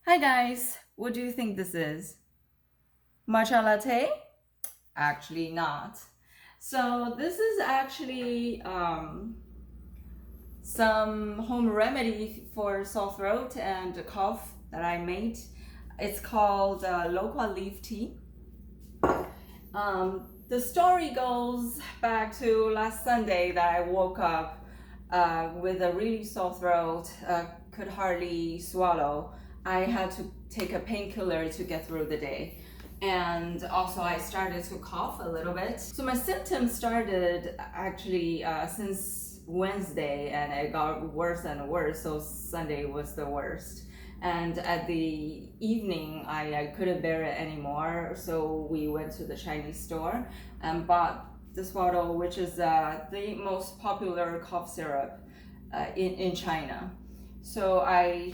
Hi guys, what do you think this is? Matcha latte? Actually not. So this is actually some home remedy for sore throat and cough that I made. It's called Loquat leaf tea. The story goes back to last Sunday that I woke up with a really sore throat, could hardly swallow. I had to take a painkiller to get through the day. And also I started to cough a little bit. So my symptoms started actually since Wednesday, and it got worse and worse. So Sunday was the worst. And at the evening, I couldn't bear it anymore. So we went to the Chinese store and bought this bottle, which is the most popular cough syrup in China. So I,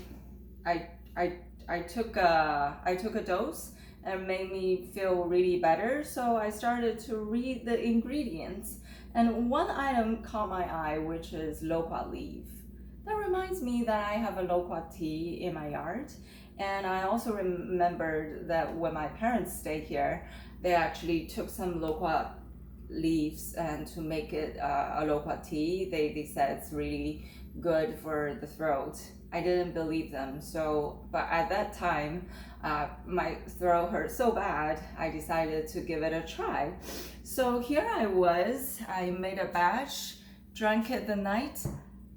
I took a dose, and it made me feel really better. So I started to read the ingredients, and one item caught my eye, which is loquat leaf. That reminds me that I have a loquat tea in my yard, and I also remembered that when my parents stayed here, they actually took some loquat leaves and to make it a loquat tea. They said it's really good for the throat. I didn't believe them. But at that time, my throat hurt so bad, I decided to give it a try. So here I was, I made a batch, drank it the night,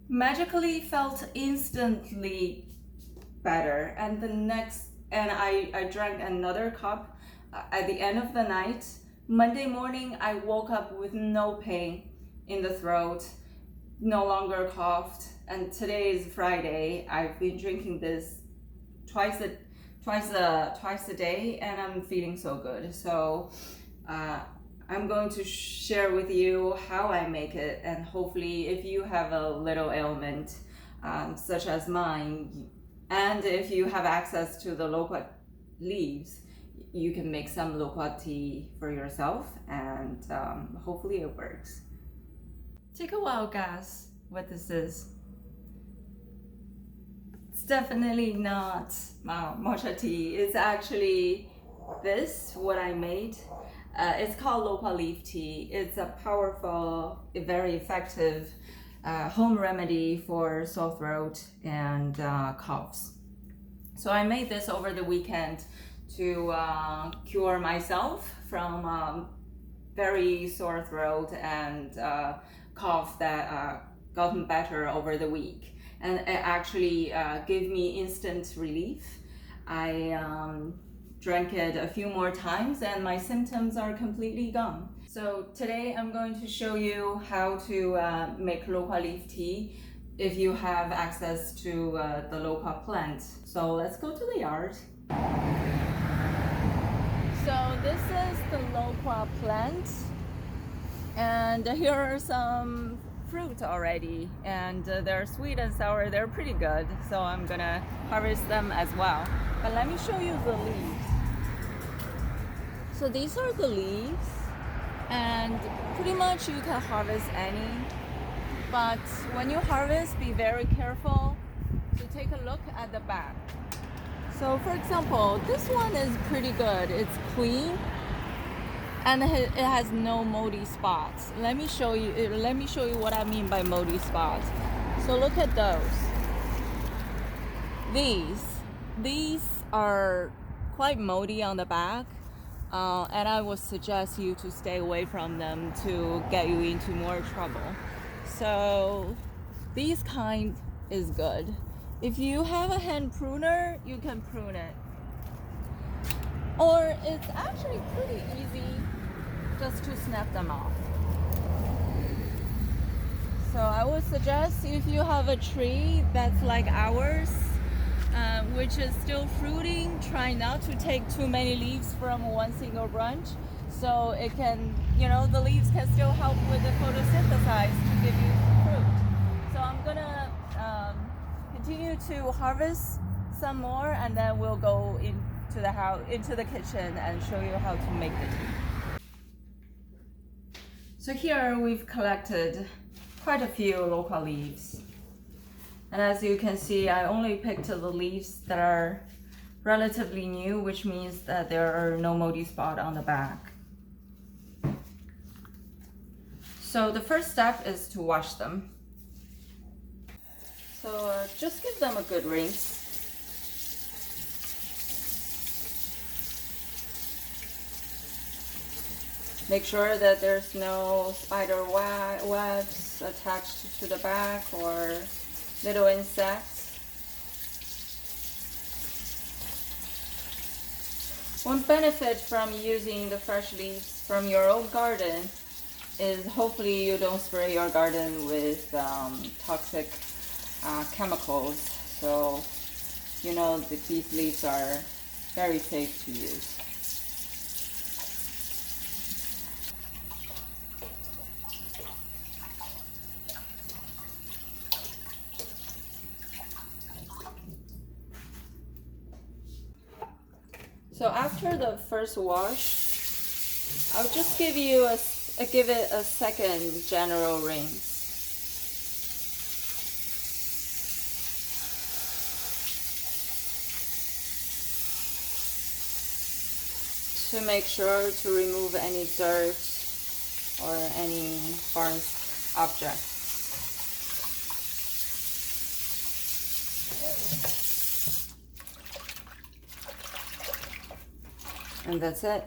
magically felt instantly better. And I drank another cup at the end of the night. Monday morning, I woke up with no pain in the throat, no longer coughed. And today is Friday. I've been drinking this twice a day, and I'm feeling so good. So I'm going to share with you how I make it, and hopefully if you have a little ailment such as mine, and if you have access to the loquat leaves, you can make some loquat tea for yourself, and hopefully it works. Take a wild guess what this is. It's definitely not matcha tea. It's actually what I made. It's called loquat leaf tea. It's a powerful, very effective home remedy for sore throat and coughs. So I made this over the weekend to cure myself from very sore throat and cough that gotten better over the week. And it actually gave me instant relief. I drank it a few more times and my symptoms are completely gone. So today I'm going to show you how to make loquat leaf tea if you have access to the loquat plant. So let's go to the yard. So this is the loquat plant, and here are some fruit already, and they're sweet and sour. They're pretty good, so I'm gonna harvest them as well. But let me show you the leaves. So these are the leaves, and pretty much you can harvest any, but when you harvest, be very careful to take a look at the back. So for example, this one is pretty good. It's clean and it has no moldy spots. Let me show you what I mean by moldy spots. So look at those. These are quite moldy on the back, and I would suggest you to stay away from them to get you into more trouble. So these kind is good. If you have a hand pruner, you can prune it. Or it's actually pretty easy just to snap them off. So I would suggest if you have a tree that's like ours, which is still fruiting, try not to take too many leaves from one single branch, so it can, the leaves can still help with the photosynthesis to give you fruit. So I'm gonna continue to harvest some more, and then we'll go into the kitchen and show you how to make the tea. So here we've collected quite a few loquat leaves, and as you can see, I only picked the leaves that are relatively new, which means that there are no moldy spots on the back. So the first step is to wash them. So just give them a good rinse. Make sure that there's no spider webs attached to the back or little insects. One benefit from using the fresh leaves from your own garden is hopefully you don't spray your garden with toxic chemicals. So you know that these leaves are very safe to use. So after the first wash, I'll just give it a second general rinse. To make sure to remove any dirt or any foreign objects. And that's it.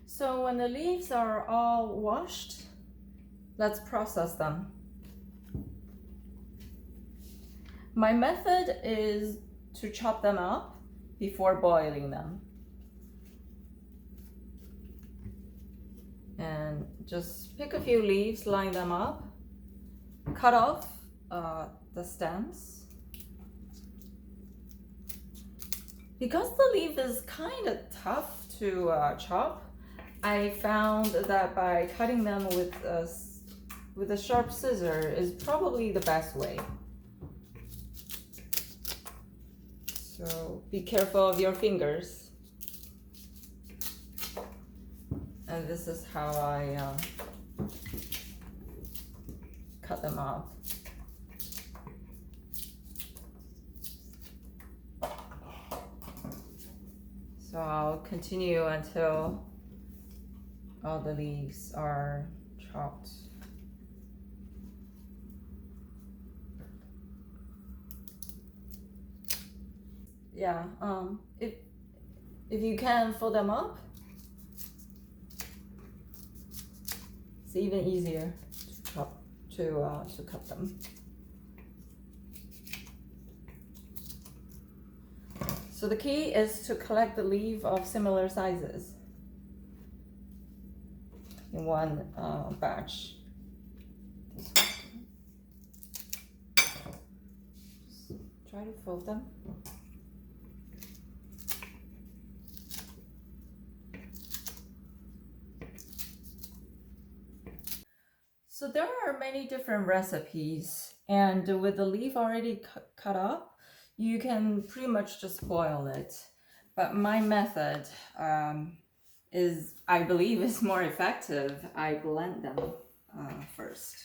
So when the leaves are all washed, let's process them. My method is to chop them up before boiling them. And just pick a few leaves, line them up, cut off the stems. Because the leaf is kind of tough to chop, I found that by cutting them with a sharp scissor is probably the best way. So be careful of your fingers. And this is how I cut them off. So I'll continue until all the leaves are chopped. Yeah, if you can fold them up, it's even easier to cut them. So the key is to collect the leaf of similar sizes in one batch. Just try to fold them. So there are many different recipes, and with the leaf already cut up, you can pretty much just boil it. But my method I believe, is more effective. I blend them first.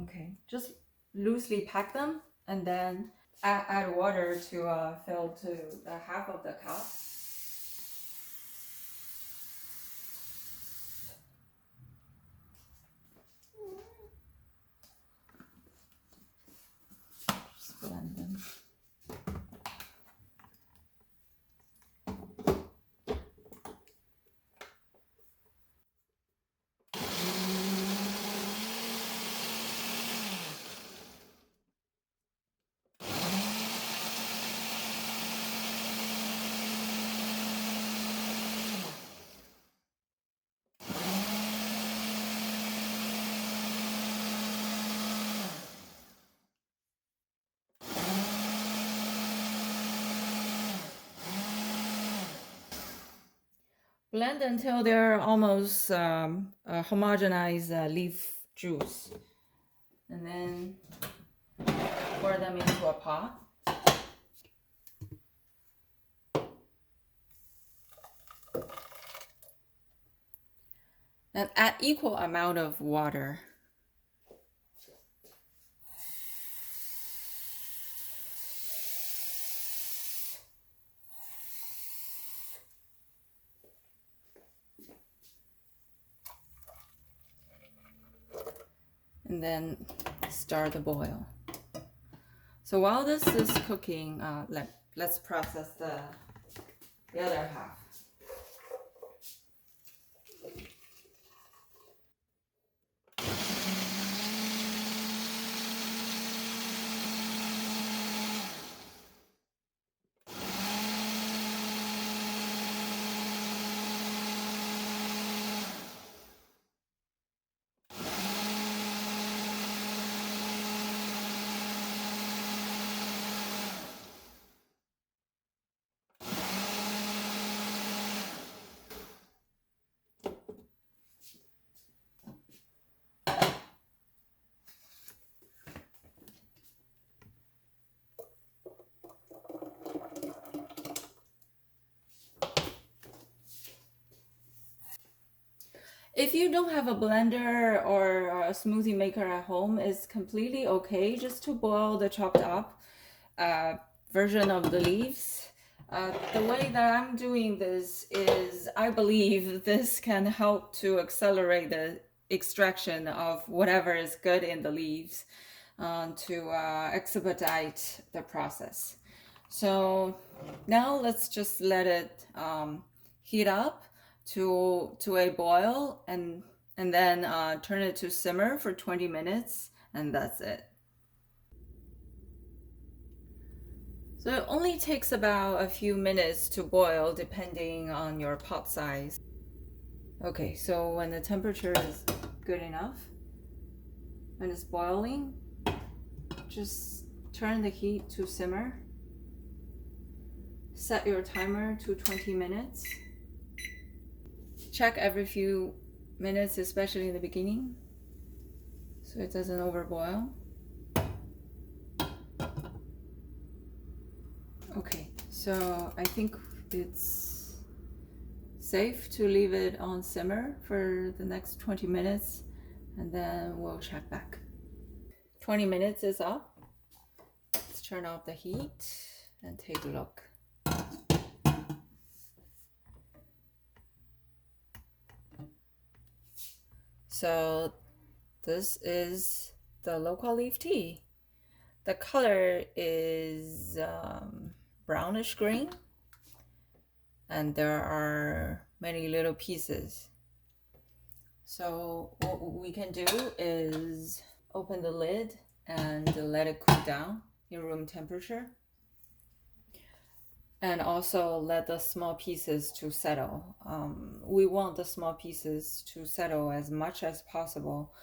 Okay, just loosely pack them and then add water to fill to the half of the cup. Just blend them. Blend until they're almost homogenized leaf juice. And then pour them into a pot. And add equal amount of water. And then start the boil. So while this is cooking, let's process the other half. If you don't have a blender or a smoothie maker at home, it's completely okay just to boil the chopped up version of the leaves. The way that I'm doing this is I believe this can help to accelerate the extraction of whatever is good in the leaves to expedite the process. So now let's just let it heat up to a boil and then turn it to simmer for 20 minutes and that's it. So it only takes about a few minutes to boil depending on your pot size. Okay, so when the temperature is good enough, when it's boiling, just turn the heat to simmer. Set your timer to 20 minutes. Check every few minutes, especially in the beginning, so it doesn't overboil. Okay, so I think it's safe to leave it on simmer for the next 20 minutes and then we'll check back. 20 minutes is up. Let's turn off the heat and take a look. So this is the Loquat leaf tea. The color is brownish green and there are many little pieces. So what we can do is open the lid and let it cool down in room temperature. And also let the small pieces to settle. We want the small pieces to settle as much as possible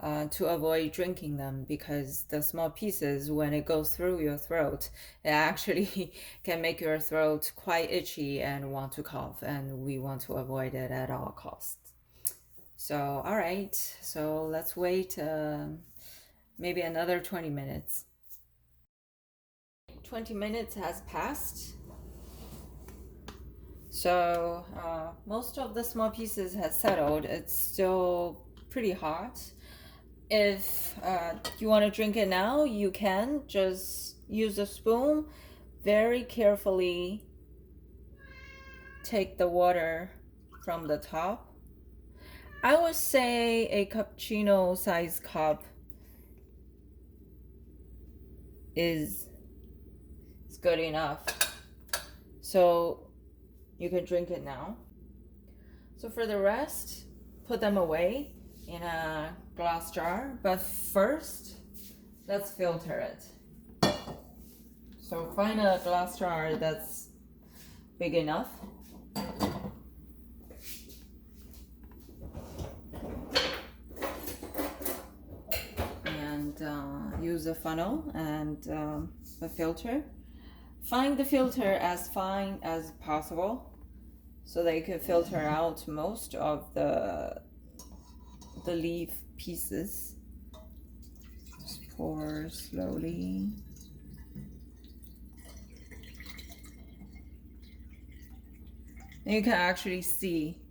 to avoid drinking them, because the small pieces, when it goes through your throat, it actually can make your throat quite itchy and want to cough, and we want to avoid it at all costs. So, all right, so let's wait maybe another 20 minutes. 20 minutes has passed. So most of the small pieces have settled. It's still pretty hot. If you want to drink it now, you can just use a spoon, very carefully take the water from the top. I would say a cappuccino size cup is good enough. So you can drink it now. So for the rest, put them away in a glass jar. But first, let's filter it. So find a glass jar that's big enough. And use a funnel and a filter. Find the filter as fine as possible so that you can filter out most of the leaf pieces. Just pour slowly. And you can actually see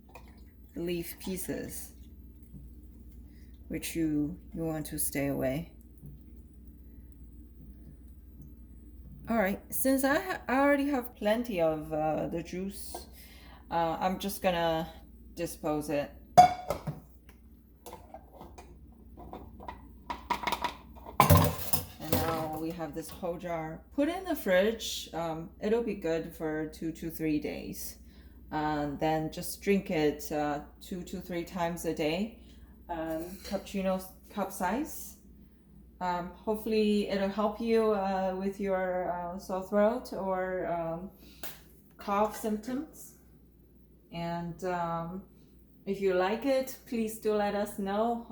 the leaf pieces. which you want to stay away. All right, since I already have plenty of the juice, I'm just gonna dispose it. And now we have this whole jar. Put in the fridge. It'll be good for 2 to 3 days. Then just drink it 2 to 3 times a day. Cappuccino cup size. Hopefully it'll help you with your sore throat or cough symptoms. And if you like it, please do let us know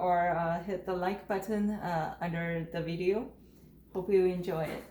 or hit the like button under the video. Hope you enjoy it.